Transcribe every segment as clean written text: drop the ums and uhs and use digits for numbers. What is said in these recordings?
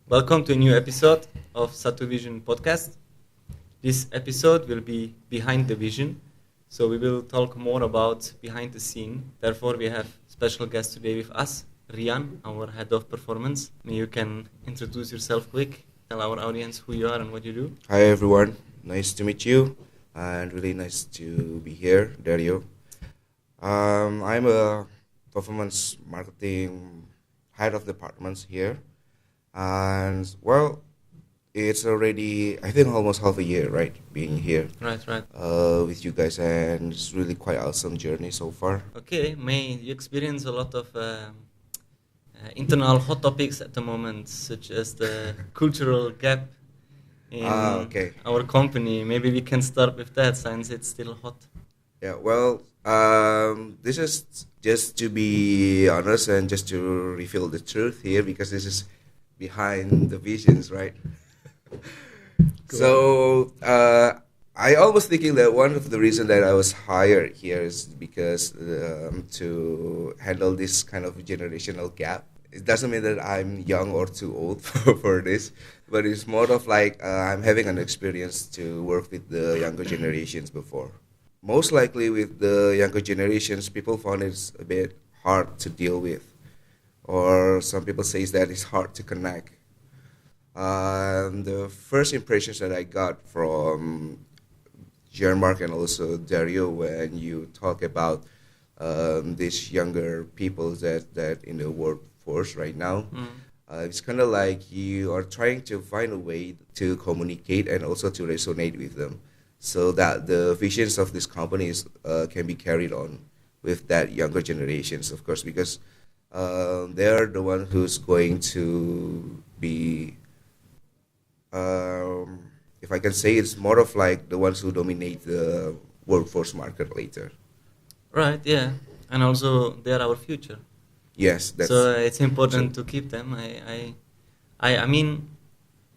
Welcome to a new episode of SATUVISION podcast. This episode will be behind the vision, so we will talk more about behind the scene. Therefore, we have special guest today with us, Rian, our head of performance. Maybe you can introduce yourself quick, tell our audience who you are and what you do. Hi everyone, nice to meet you, and really nice to be here, Dario. I'm a performance marketing head of departments here, and well, it's already I think almost half a year, right, being here Right. with you guys, and it's really quite awesome journey so far. Okay, May, you experience a lot of internal hot topics at the moment, such as the cultural gap in Okay. our company. Maybe we can start with that since it's still hot. Yeah, well, this is just to be honest and just to reveal the truth here because this is behind the visions, right? So I almost thinking that one of the reason that I was hired here is because to handle this kind of generational gap. It doesn't mean that I'm young or too old for this, but it's more of like I'm having an experience to work with the younger generations before. Most likely with the younger generations, people found it's a bit hard to deal with, or some people say that it's hard to connect. The first impressions that I got from Jean-Marc and also Dario when you talk about these younger people that in the workforce right now, it's kind of like you are trying to find a way to communicate and also to resonate with them so that the visions of these companies can be carried on with that younger generations, of course, because they're the one who's going to be if I can say, it's more of like the ones who dominate the workforce market later. Right, yeah. And also, they're our future. Yes, that's So it's important true. to keep them. I mean,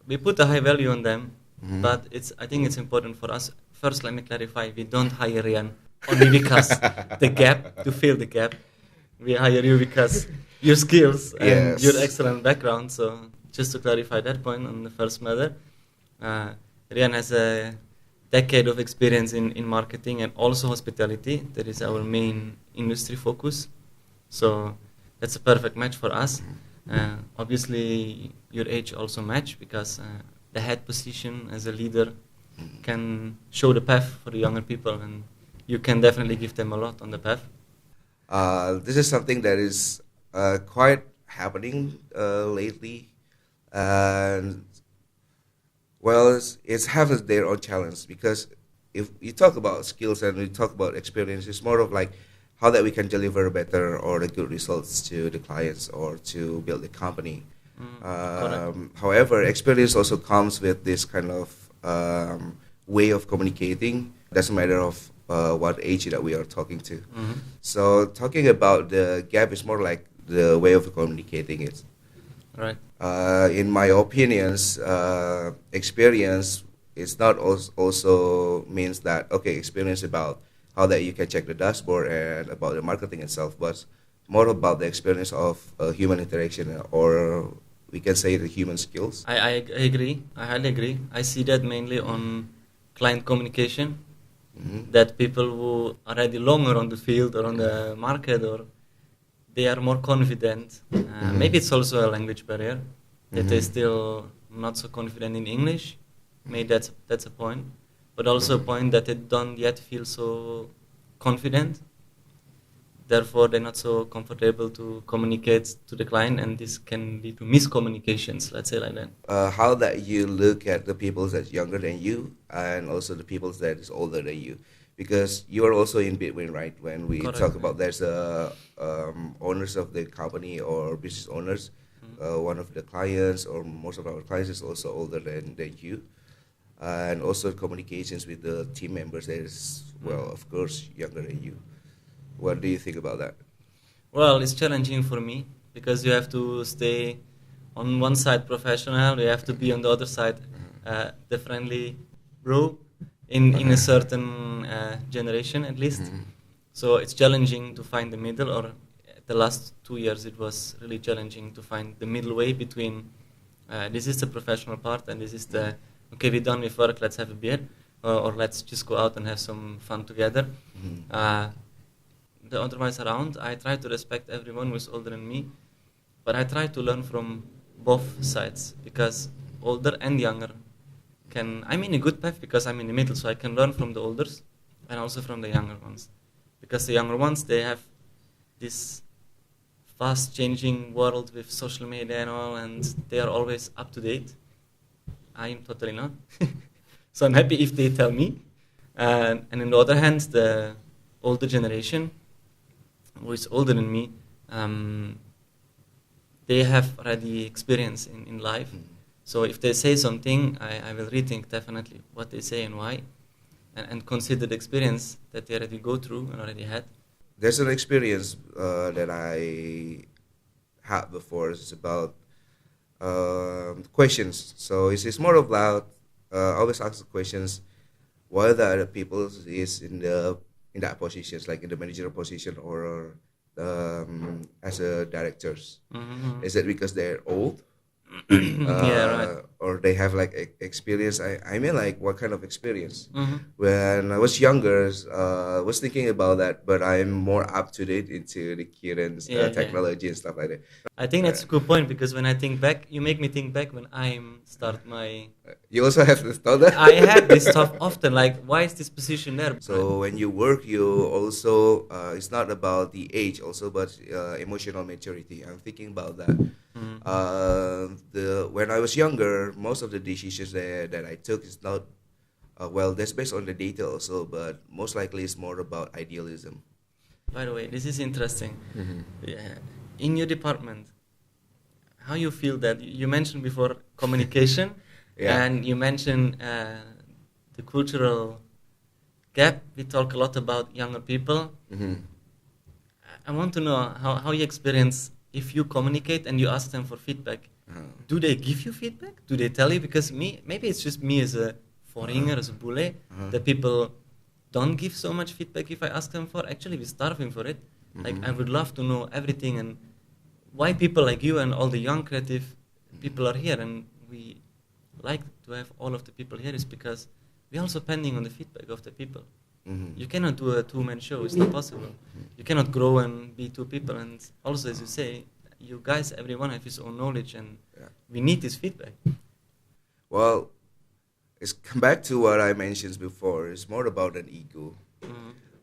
we put a high value on them, Mhm. but I think it's important for us. First, let me clarify: we don't hire Rian only because the gap to fill the gap. We hire you because your skills and your Yes. excellent background. So just to clarify that point on the first matter, uh, Rian has a decade of experience in marketing and also hospitality. That is our main industry focus. So that's a perfect match for us. Obviously, your age also match because the head position as a leader can show the path for the younger people, and you can definitely give them a lot on the path. This is something that is quite happening lately, and well, it's having their own challenge because if you talk about skills and we talk about experience, it's more of like how that we can deliver better or the good results to the clients or to build the company. Correct. However, experience also comes with this kind of way of communicating. Doesn't matter of what age that we are talking to. So talking about the gap is more like the way of communicating it. Right. In my opinions, experience is not also means that okay, experience about how that you can check the dashboard and about the marketing itself, but more about the experience of human interaction, or we can say the human skills. I agree. I highly agree. I see that mainly on client communication. Hmm. That people who are already longer on the field or on the market, or they are more confident. Maybe it's also a language barrier that they're still not so confident in English. Maybe that's a point, but also a point that they don't yet feel so confident. Therefore, they're not so comfortable to communicate to the client, and this can lead to miscommunications. Let's say like that. How that you look at the people that's younger than you and also the people that is older than you, because you are also in between, right? When we Correct. talk about there's owners of the company or business owners, one of the clients or most of our clients is also older than you, and also communications with the team members that is well, of course, younger than you. What do you think about that? Well, it's challenging for me because you have to stay on one side professional, you have to be on the other side the friendly bro in a certain generation at least. So it's challenging to find the middle, or the last 2 years it was really challenging to find the middle way between This is the professional part, and this is the, okay, we're done with work, let's have a beer, or let's just go out and have some fun together. The other ways around, I try to respect everyone who's older than me, but I try to learn from both sides, because older and younger I'm in a good path because I'm in the middle, so I can learn from the elders and also from the younger ones. Because the younger ones, they have this fast changing world with social media and all, and they are always up to date. I am totally not. So I'm happy if they tell me. And on the other hand, the older generation, who is older than me, they have already experience in life. So if they say something, I will rethink definitely what they say and why, and consider the experience that they already go through and already had. There's an experience that I had before. It's about questions. So it's more about always ask the questions why the other people is in that positions, like in the managerial position or as a directors. Mm-hmm. Is it because they're old? Yeah, right. Or they have like experience. I mean, like what kind of experience? Mm-hmm. When I was younger, I was thinking about that, but I'm more up to date into the current technology and stuff like that. I think that's a good point, because when I think back, you make me think back when I start my... You also have this thought that? I had this stuff often, like, why is this position there? So when you work, you also, it's not about the age also, but emotional maturity. I'm thinking about that. When I was younger, most of the decisions that I took is not, that's based on the data also, but most likely it's more about idealism. By the way, this is interesting. Mm-hmm. Yeah. In your department, how you feel that, you mentioned before communication, and you mentioned the cultural gap. We talk a lot about younger people. Mm-hmm. I want to know how you experience if you communicate and you ask them for feedback. Do they give you feedback? Do they tell you? Because maybe it's just me as a foreigner, as a bule, that people don't give so much feedback if I ask them for. Actually, we're starving for it. Like, I would love to know everything, and why people like you and all the young creative people are here, and we like to have all of the people here, is because we're also pending on the feedback of the people. You cannot do a two-man show, it's not possible. You cannot grow and be two people, and also, as you say, you guys, everyone have his own knowledge, and we need this feedback. Well, it's come back to what I mentioned before. It's more about an ego.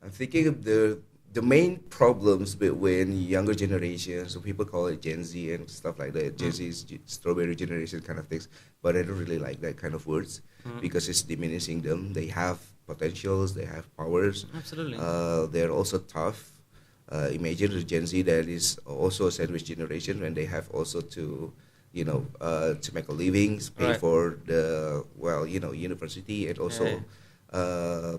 I'm thinking of the main problems between younger generations, so people call it Gen Z and stuff like that. Gen Z is strawberry generation kind of things, but I don't really like that kind of words because it's diminishing them. They have potentials, they have powers. Absolutely. They're also tough. Imagine the Gen Z that is also a sandwich generation, when they have also to to make a living, pay for the university, and also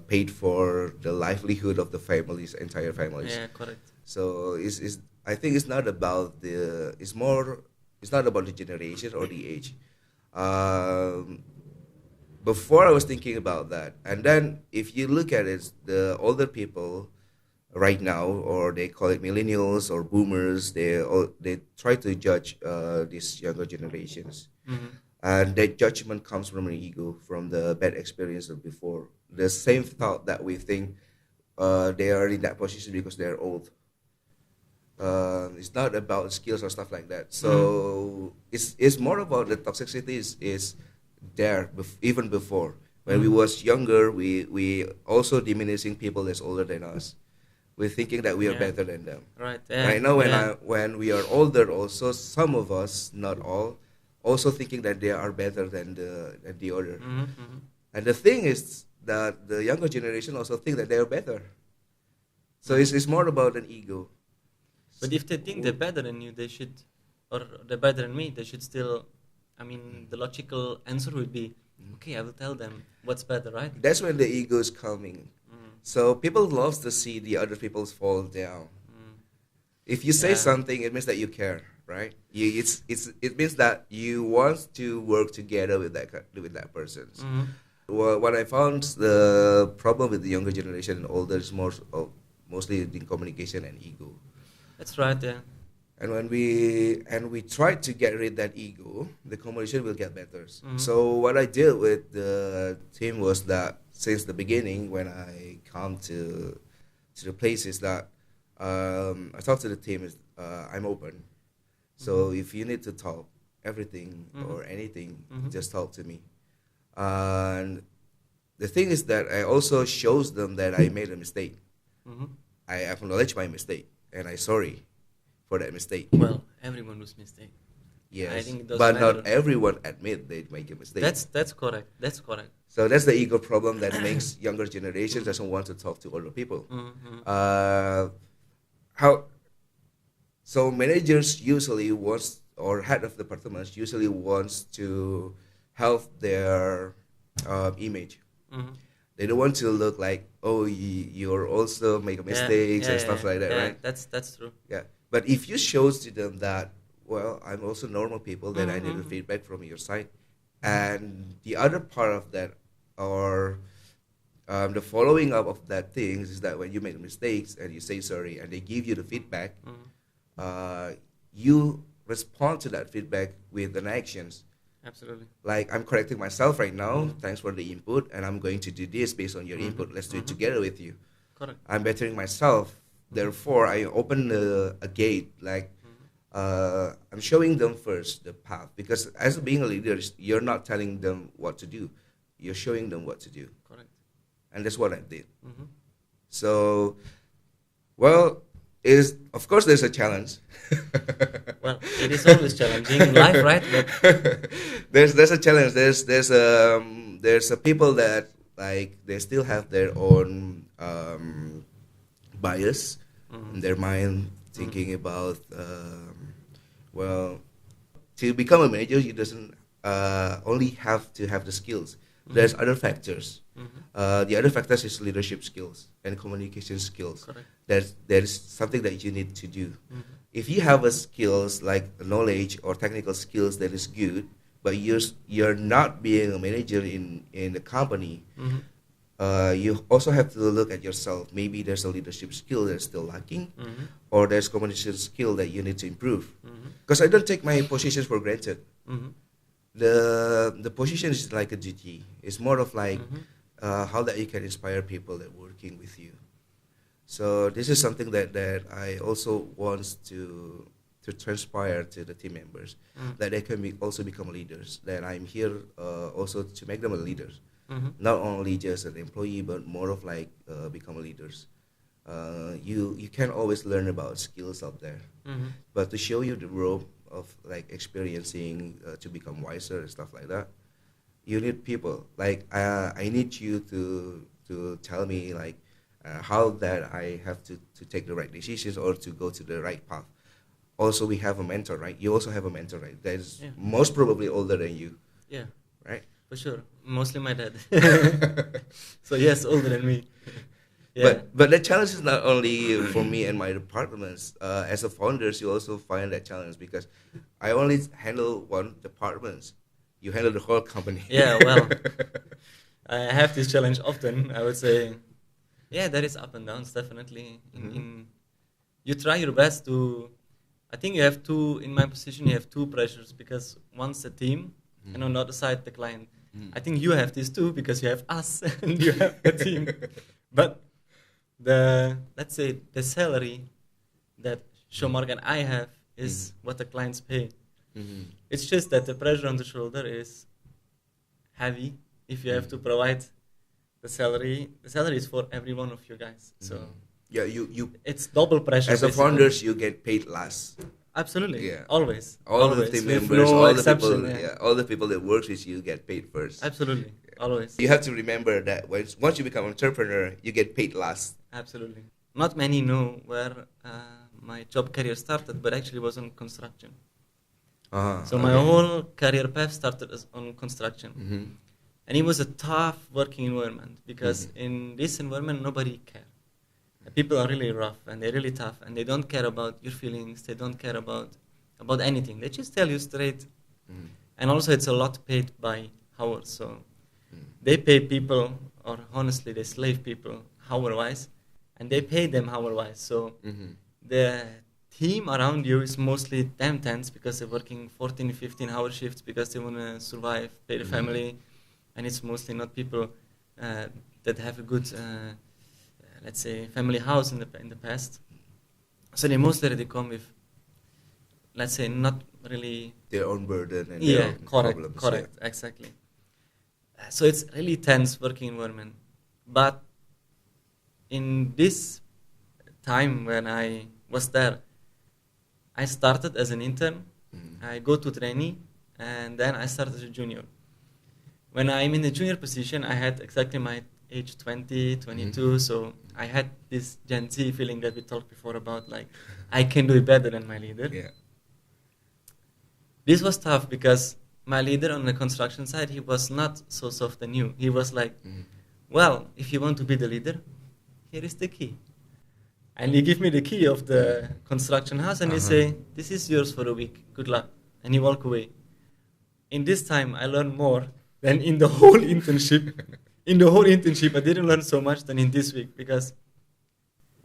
paid for the livelihood of the families, entire families. Yeah, correct. So I think it's not about the generation or the age. Before I was thinking about that, and then if you look at it, the older people right now, or they call it millennials or boomers, they try to judge these younger generations, and that judgment comes from an ego, from the bad experience of before. The same thought that we think they are in that position because they're old. It's not about skills or stuff like that. So it's more about the toxicity is there even before. When we was younger, we also diminishing people that's older than us. We're thinking that we are better than them. Right. Right now, when we are older, also some of us, not all, also thinking that they are better than the other. And the thing is that the younger generation also think that they are better. So it's more about an ego. But if they think they're better than you, they should, or they're better than me, they should still. I mean, the logical answer would be, okay, I will tell them what's better, right? That's when the ego is coming. So people love to see the other people fall down. If you say something, it means that you care, right? It means that you want to work together with that person. Well, what I found the problem with the younger generation and older is mostly in communication and ego. That's right. Yeah. And when we try to get rid of that ego, the competition will get better. So what I did with the team was that since the beginning, when I come to the place, is that I talk to the team is I'm open. So if you need to talk everything or anything, just talk to me. And the thing is that I also shows them that I made a mistake. I acknowledge my mistake and I'm sorry for that mistake. Well, everyone makes mistake. Yes, I think it doesn't but matter. not everyone admit they make a mistake. That's correct. That's correct. So that's the ego problem that makes younger generations doesn't want to talk to older people. So managers usually wants, or head of departments usually wants to help their image. They don't want to look like, oh, you're also make mistakes and stuff like that, right? That's true. Yeah. But if you shows to them that, well, I'm also normal people, then I need a feedback from your side. And the other part of that, or the following up of that thing is that when you make mistakes and you say sorry and they give you the feedback, you respond to that feedback with an actions. Absolutely. Like, I'm correcting myself right now. Thanks for the input, and I'm going to do this based on your input. Let's do it together with you. Correct. I'm bettering myself. Therefore, I open a gate. Like, I'm showing them first the path, because as being a leader, you're not telling them what to do. You're showing them what to do. Correct. And that's what I did. So, well, of course there's a challenge. Well, it is always challenging in life, right? But there's a challenge. There's a people that, like, they still have their own bias in their mind, thinking about well, to become a manager, you doesn't only have to have the skills. There's other factors. The other factors is leadership skills and communication skills. Correct. That is something that you need to do. If you have a skills like knowledge or technical skills that is good, but you're not being a manager in the company, you also have to look at yourself. Maybe there's a leadership skill that's still lacking, or there's communication skill that you need to improve. Because I don't take my positions for granted. The position is like a duty. It's more of like how that you can inspire people that working with you. So this is something that I also want to transpire to the team members, that they can also become leaders. That I'm here also to make them a leaders, not only just an employee, but more of like become leaders. You can always learn about skills out there, but to show you the rope of like experiencing to become wiser and stuff like that, you need people. Like I need you to tell me like how that I have to take the right decisions or to go to the right path. Also, we have a mentor, right? You also have a mentor, right? That is most probably older than you. Yeah. Right? For sure. Mostly my dad. So yes, older than me. Yeah. But the challenge is not only for me and my departments. As a founders, you also find that challenge because I only handle one department. You handle the whole company. Yeah, well, I have this challenge often. I would say, yeah, there is up and downs, definitely. You try your best to... I think you have two, in my position, you have two pressures because one's the team and on the other side, the client. I think you have these two because you have us and you have the team. But let's say the salary that Showmark and I have is what the clients pay. It's just that the pressure on the shoulder is heavy if you have to provide the salary. The salary is for every one of you guys. So yeah, you it's double pressure. As a founders, you get paid less. Absolutely. Yeah. Always. All the team members, all the people, all the people that work with you get paid first. Absolutely. Always. You have to remember that once you become an entrepreneur, you get paid last. Absolutely. Not many know where my job career started, but actually was on construction. So my whole career path started on construction. And it was a tough working environment because in this environment, nobody cares. People are really rough and they're really tough and they don't care about your feelings. They don't care about anything. They just tell you straight. And also it's a lot paid by hours. So they pay people, or honestly they slave people hour-wise, and they pay them hour-wise. So the team around you is mostly damn tense because they're working 14, 15-hour shifts because they want to survive, pay the family, and it's mostly not people that have a good, let's say, family house in the past. So they mostly already come with, let's say, not really their own burden and their own problems. Correct, exactly. So it's really tense working environment. But in this time when I was there, I started as an intern. I go to trainee, and then I started as a junior. When I'm in the junior position, I had exactly my age 20, 22, so I had this Gen Z feeling that we talked before about, like, I can do it better than my leader. Yeah. This was tough because my leader on the construction side, he was not so soft and new. He was like, well, if you want to be the leader, here is the key. And he give me the key of the construction house and he say, this is yours for a week, good luck. And he walk away. In this time, I learned more than in the whole internship. In the whole internship, I didn't learn so much than in this week because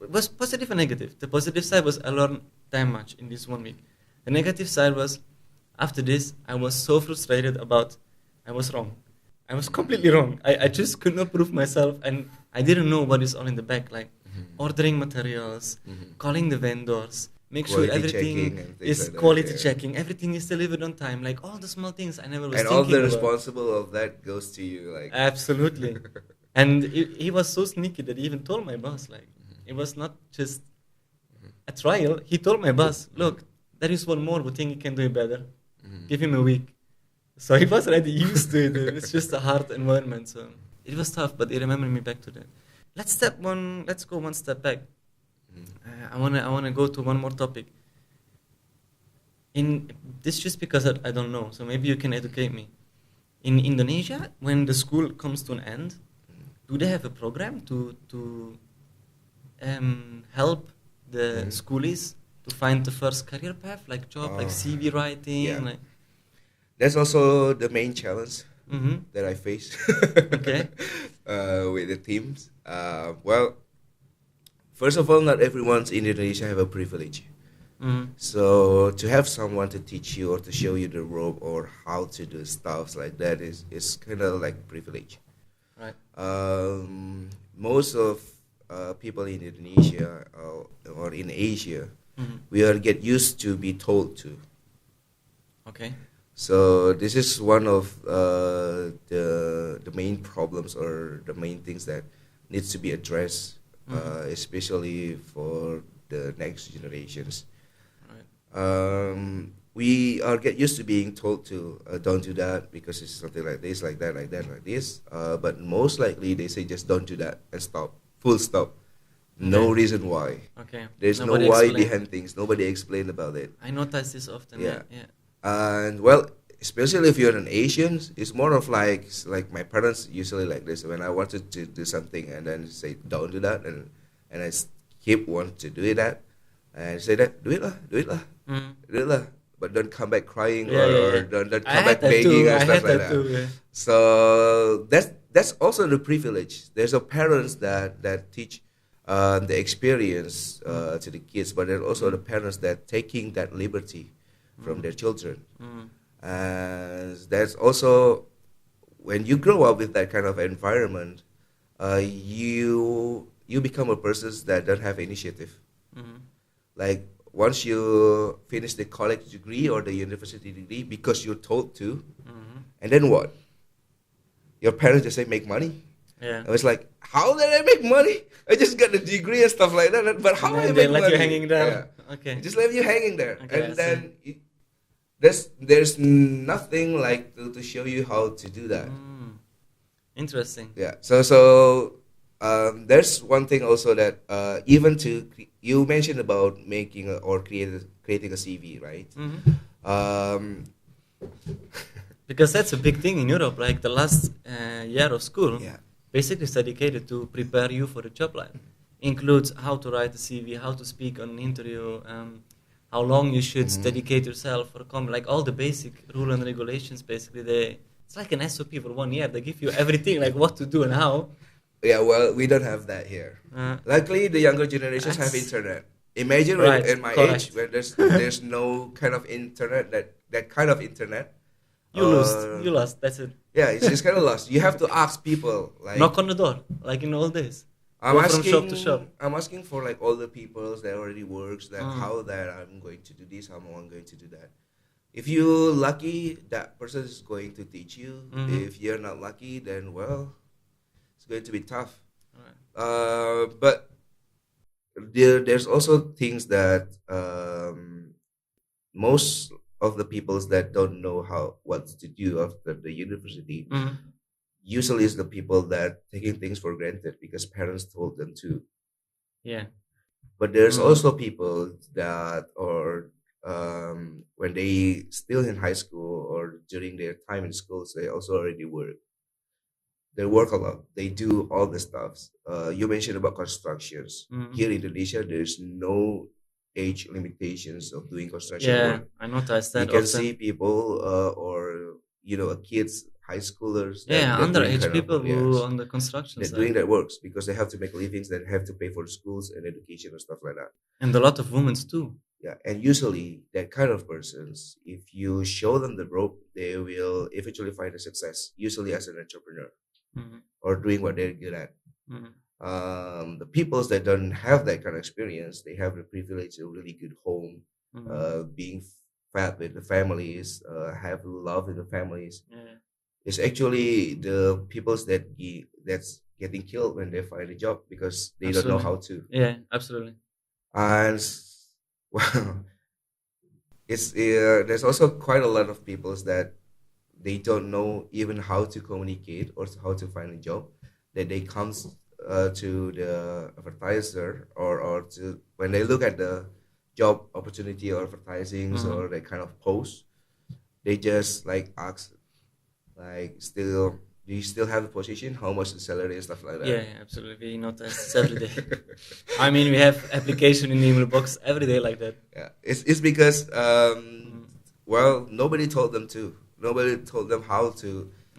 it was positive and negative. The positive side was I learned damn much in this 1 week. The negative side was after this, I was so frustrated about I was wrong. I was completely wrong. I just could not prove myself and I didn't know what is all in the back, like ordering materials, calling the vendors, make quality sure everything is like quality checking, everything is delivered on time, like all the small things I never was and thinking all the about. responsible of that goes to you, like Absolutely. And he was so sneaky that he even told my boss, like, it was not just a trial. He told my boss, look, there is one more who think he can do it better. Give him a week. So he was already used to it. It's just a hard environment. So it was tough, but it remembered me back to that. Let's go one step back. I wanna go to one more topic. In this just because I don't know, so maybe you can educate me. In Indonesia, when the school comes to an end, do they have a program to help the schoolies to find the first career path, like job, like CV writing? Yeah. Like that's also the main challenge that I face. Okay. With the teams. Well, first of all, not everyone in Indonesia have a privilege. So to have someone to teach you or to show you the rope or how to do stuff like that is kind of like privilege. Right. Most of people in Indonesia or in Asia, we are get used to be told to. Okay. So this is one of the main problems or the main things that needs to be addressed, especially for the next generations. We are get used to being told to don't do that because it's something like this, like that, like that, like this. But most likely they say just don't do that and stop, full stop. No reason why. Okay. There's Nobody no why explained. behind things. Nobody explained about it. I notice this often. Yeah. And well, especially if you're an Asian, it's more of like my parents usually like this. When I wanted to do something and then say don't do that, and I keep wanting to do that, and say that do it lah, do it lah, but don't come back crying or don't come back begging and stuff like that. Too, yeah. So that's also the privilege. There's a parents that teach the experience to the kids, but there's also the parents that taking that liberty from their children. And that's also when you grow up with that kind of environment, you become a person that don't have initiative. Like once you finish the college degree or the university degree because you're told to, and then what? Your parents just say make money. Yeah. I was like, how did I make money? I just got a degree and stuff like that. But how I make money? Let you hanging there. Yeah. Okay. Just leave you hanging there, Okay, and then there's nothing like to show you how to do that. Interesting. Yeah. So there's one thing also that even you mentioned about making or creating a CV, right? Because that's a big thing in Europe. Like the last year of school, basically is dedicated to prepare you for the job life. Includes how to write a CV, how to speak on an interview, how long you should dedicate yourself for a company, like all the basic rule and regulations. Basically, it's like an SOP for 1 year. They give you everything, like what to do and how. Yeah, well, we don't have that here. Luckily, the younger generations have internet. Imagine Right, in my age correct. where there's no kind of internet that kind of internet. You lost. You Uh, lost. That's it. yeah, it's kind of lost. You have to ask people like Knock on the door, like in old days. I'm Go from shop to shop. asking for like all the people that already works that Mm. how that I'm going to do this, how I'm going to do that. If you're lucky, that person is going to teach you. Mhm. If you're not lucky, then well, it's going to be tough. Alright. But there's also things that most of the peoples that don't know how what to do after the university Mhm. usually is the people that taking things for granted because parents told them to. Yeah. But there's Mhm. also people that are when they still in high school or during their time in schools, they also already work. They work a lot. They do all the stuffs. You mentioned about constructions. Here Mhm. in Indonesia, there's no age limitations of doing construction Yeah, work. I noticed You that can see often. people or kids, high schoolers Yeah, that doing underage kind of people who yes, on the construction they're doing side, that works because they have to make livings, they have to pay for schools and education and stuff like that. and a lot of women too. Yeah, and usually that kind of persons, if you show them the rope, they will eventually find a success. Usually as an entrepreneur Mhm. or doing what they're good at. Mhm. The peoples that don't have that kind of experience, they have the privilege of really good home, Mhm. being fat with the families, have love in the families. Yeah, It's actually the peoples that's getting killed when they find a job because they don't know absolutely. how to. Yeah, absolutely. And well, it's there's also quite a lot of peoples that they don't know even how to communicate or how to find a job that they comes to the advertiser or to when they look at the job opportunity or advertisings Mhm. or they kind of post they just like ask like still do you still have the position how much the salary and stuff like Yeah, that. yeah, absolutely. We notice this every day. I mean, we have application in the email box every day like that. Yeah, it's because Mhm. well nobody told them how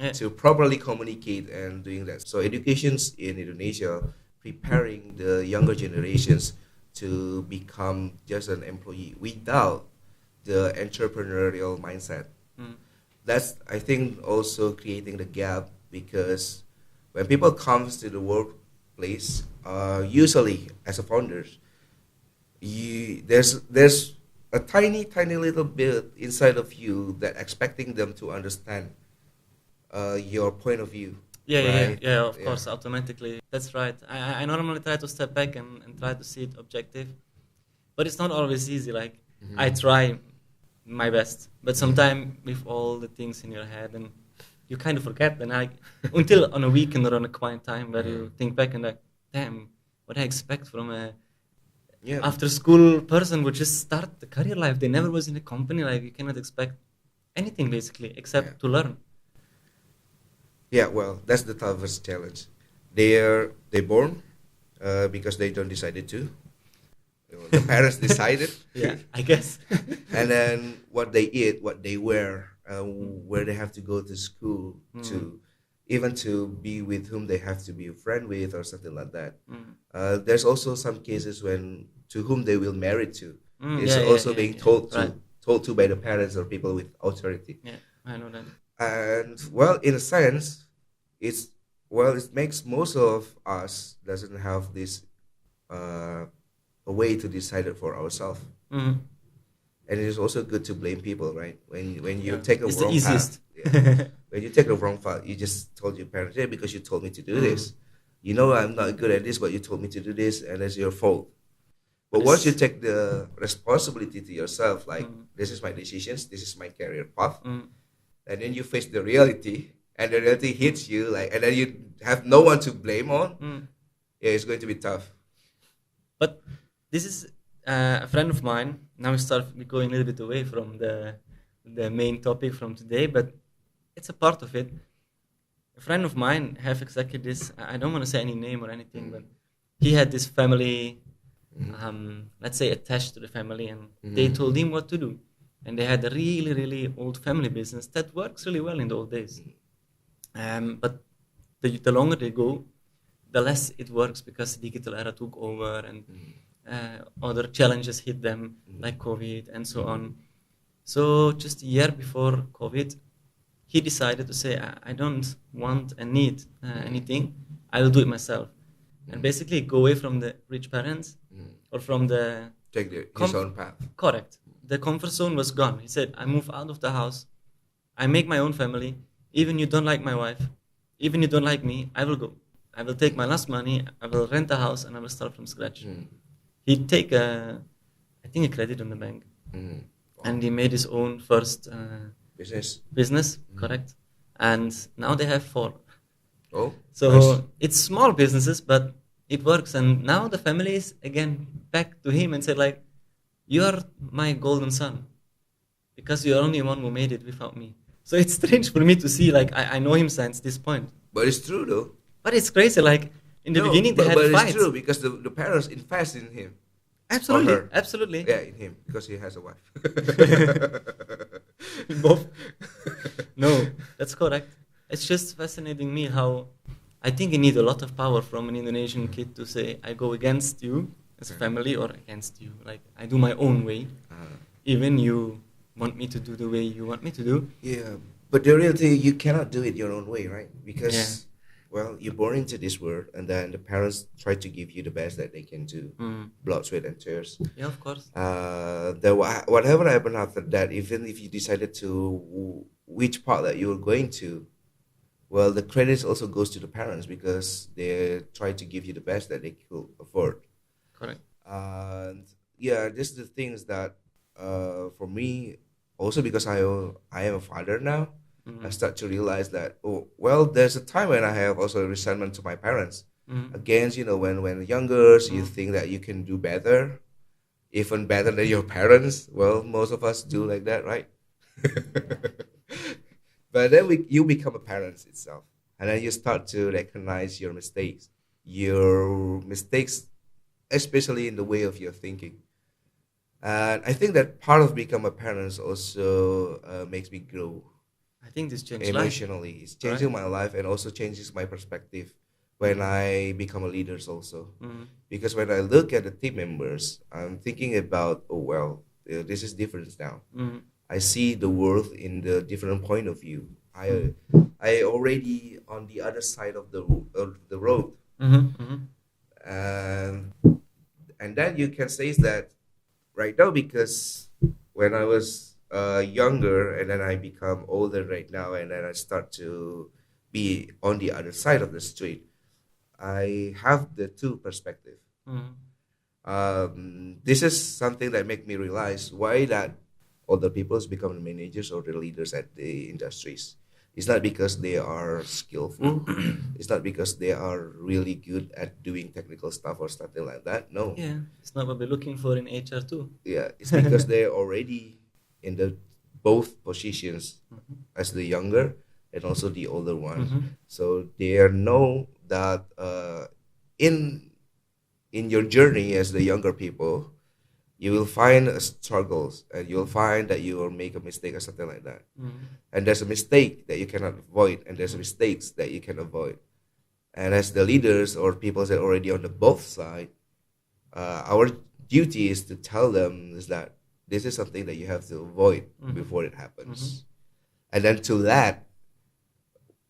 Yeah, to properly communicate and doing that. So educations in Indonesia preparing the younger generations to become just an employee without the entrepreneurial mindset. Mhm. That's I think also creating the gap because when people comes to the workplace, usually as a founders, there's a tiny little bit inside of you that expecting them to understand your point of view, yeah, yeah, yeah, right? yeah. Of Yeah. course, automatically. That's right. I normally try to step back and try to see it objective, but it's not always easy. Like I Hmm. try my best, but Hmm. sometimes with all the things in your head and you kind of forget. And I until on a weekend or on a quiet time where Hmm. you think back and like, damn, what I expect from a Yeah. after school person would just start the career life. They never was in a company. Like you cannot expect anything basically Yeah. except to learn. Yeah. Well, that's the toughest challenge. They born because they don't decided to. The parents decided, Yeah, I guess. and then what they eat, what they wear, where they have to go to school Mm, to, even to be with whom they have to be a friend with or something like that. mm, There's also some cases when to whom they will marry to is yeah, yeah, also yeah, being yeah. Right. told to by the parents or people with authority. Yeah, I know that. And well, in a sense, it's well, it makes most of us doesn't have this uh, a way to decide it for ourselves. Mm, And it is also good to blame people, right? When you yeah, take a it's the wrong path, easiest. yeah. When you take a wrong path, you just told your parents, "Hey, because you told me to do Mm, this. You know I'm not good at this, but you told me to do this, and it's your fault." but But once you it's take the responsibility to yourself, like mm, this is my decisions, this is my career path, mm, and then you face the reality, and the reality hits you, like, and then you have no one to blame on. mm. Yeah, it's going to be tough. But this is a friend of mine. Now we're going a little bit away from the main topic from today, but it's a part of it. A friend of mine have exactly this. I don't want to say any name or anything, but Mm. he had this family, Mhm. let's say, attached to the family, and they Mhm. told him what to do. And they had a really, really old family business that works really well in the old days. But the longer they go, the less it works because the digital era took over and Mhm. other challenges hit them, like COVID and so on. So just a year before COVID, he decided to say, I don't want and need anything. I will do it myself. And basically go away from the rich parents or from the... Take his own path. Correct. The comfort zone was gone. He said, I move out of the house. I make my own family. Even you don't like my wife, even you don't like me, I will go. I will take my last money, I will rent a house, and I will start from scratch. He'd take I think a credit on the bank. And he made his own first business, correct. And now they have 4. Oh, so nice. It's small businesses, but it works. And now the family is again back to him and said like, you are my golden son, because you're the only one who made it without me. So it's strange for me to see, like, I know him since this point. But it's true though. But it's crazy, like, in the beginning they had fights. But it's true, because the parents invest in him. Absolutely, absolutely. Yeah, in him, because he has a wife. Both. No, that's correct. It's just fascinating me how I think you need a lot of power from an Indonesian kid to say, I go against you as a family, or against you. Like, I do my own way. Even you want me to do the way you want me to do. Yeah, but the reality, you cannot do it your own way, right? Because, well, you're born into this world, and then the parents try to give you the best that they can do. Blood, sweat, and tears. Yeah, of course. Whatever happened after that, even if you decided to which part that you were going to, well, the credits also goes to the parents, because they try to give you the best that they could afford. Correct. And yeah, this is the things that for me, also because I am a father now, I start to realize that, oh, well, there's a time when I have also resentment to my parents. Against, when younger, so you think that you can do better, even better than your parents. Well, most of us do like that, right? But then you become a parent itself, and then you start to recognize your mistakes, especially in the way of your thinking. And I think that part of become a parent also makes me grow. I think this changed emotionally. Life. It's changing my life, and also changes my perspective when I become a leader also. Because when I look at the team members, I'm thinking about, oh, well, this is different now. I see the world in the different point of view. I already on the other side of the road. And then you can say that right now, because when I was younger, and then I become older right now, and then I start to be on the other side of the street, I have the two perspective. This is something that make me realize why that older people become the managers or the leaders at the industries. It's not because they are skillful. It's not because they are really good at doing technical stuff or something like that. No. Yeah, it's not what we're looking for in HR too. Yeah, it's because they're already in the both positions as the younger and also the older one. So they know that in your journey as the younger people, you will find struggles, and you'll find that you will make a mistake or something like that. And there's a mistake that you cannot avoid, and there's mistakes that you can avoid. And as the leaders or people that are already on the both side, our duty is to tell them is that this is something that you have to avoid before it happens. And then to that,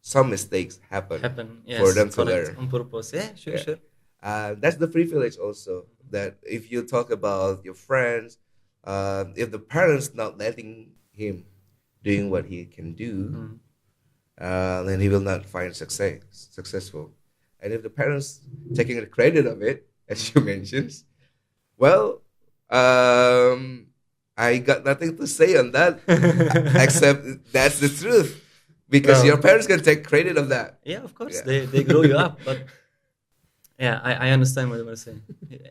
some mistakes happen yes, for them to learn. On purpose, sure. That's the privilege also, that if you talk about your friends, if the parents not letting him doing what he can do, then he will not find successful. And if the parents taking the credit of it, as you mentioned, well, I got nothing to say on that, except that's the truth, because your parents can take credit of that. Yeah, of course, they grow you up, but yeah, I understand what you were saying,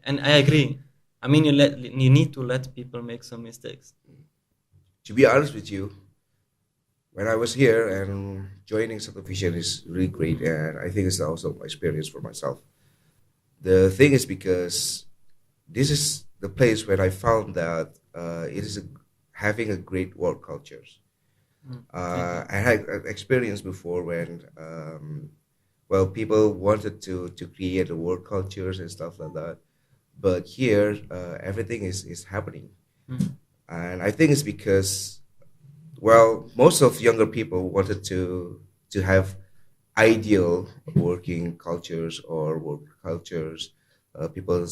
and I agree. I mean, you need to let people make some mistakes. To be honest with you, when I was here and joining SATUVISION is really great, and I think it's also my experience for myself. The thing is, because this is the place where I found that it is having a great work culture. I had an experience before when people wanted to create a work cultures and stuff like that, but here everything is happening, Mm. and I think it's because, well, most of younger people wanted to have ideal working cultures or work cultures. People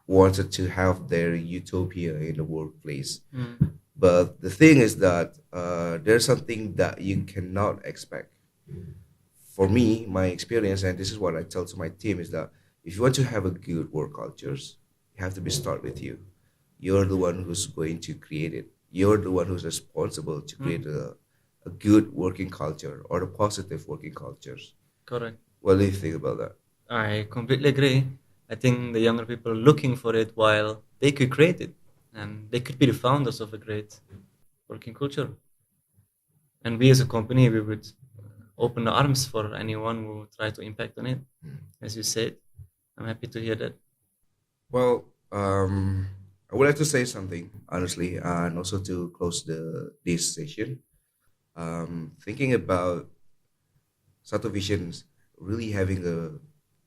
wanted to have their utopia in the workplace. Mm. But the thing is that there's something that you cannot expect. For me, my experience, and this is what I tell to my team, is that if you want to have a good work cultures, you have to be start with you. You're the one who's going to create it. You're the one who's responsible to create Mm. a good working culture or a positive working cultures. Correct. What do you think about that? I completely agree. I think the younger people are looking for it while they could create it, and they could be the founders of a great working culture. And we as a company, we would open the arms for anyone who try to impact on it. As you said, I'm happy to hear that. Well, I would like to say something honestly, and also to close the this session. Thinking about SATUVISION really having a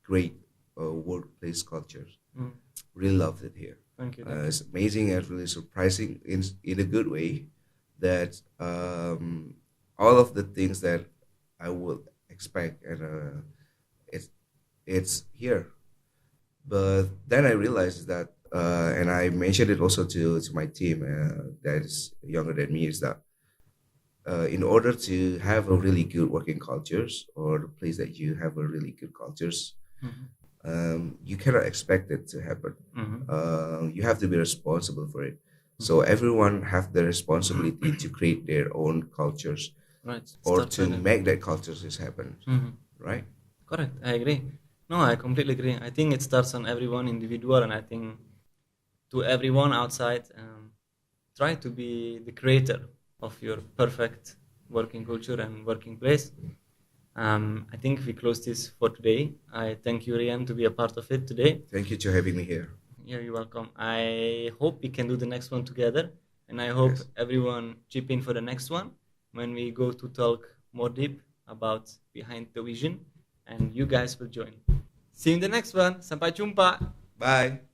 great workplace culture. Mm. Really loved it here. Thank you. Thank you. It's amazing and really surprising in a good way that all of the things that I would expect, and it's it's here. But then I realized that, and I mentioned it also to my team that is younger than me, is that in order to have a really good working cultures or the place that you have a really good cultures, Mhm. you cannot expect it to happen. Mhm. You have to be responsible for it. So everyone have the responsibility to create their own cultures Right. or Start to by them. make that cultures happen, Mhm. right? Correct. I agree. No, I completely agree. I think it starts on everyone individual, and I think to everyone outside, try to be the creator of your perfect working culture and working place. I think we close this for today. I thank you, Rian, to be a part of it today. Thank you for having me here. Yeah, you're welcome. I hope we can do the next one together, and I hope Yes. everyone chip in for the next one when we go to talk more deep about behind the vision, and you guys will join. See you in the next one. Sampai jumpa. Bye.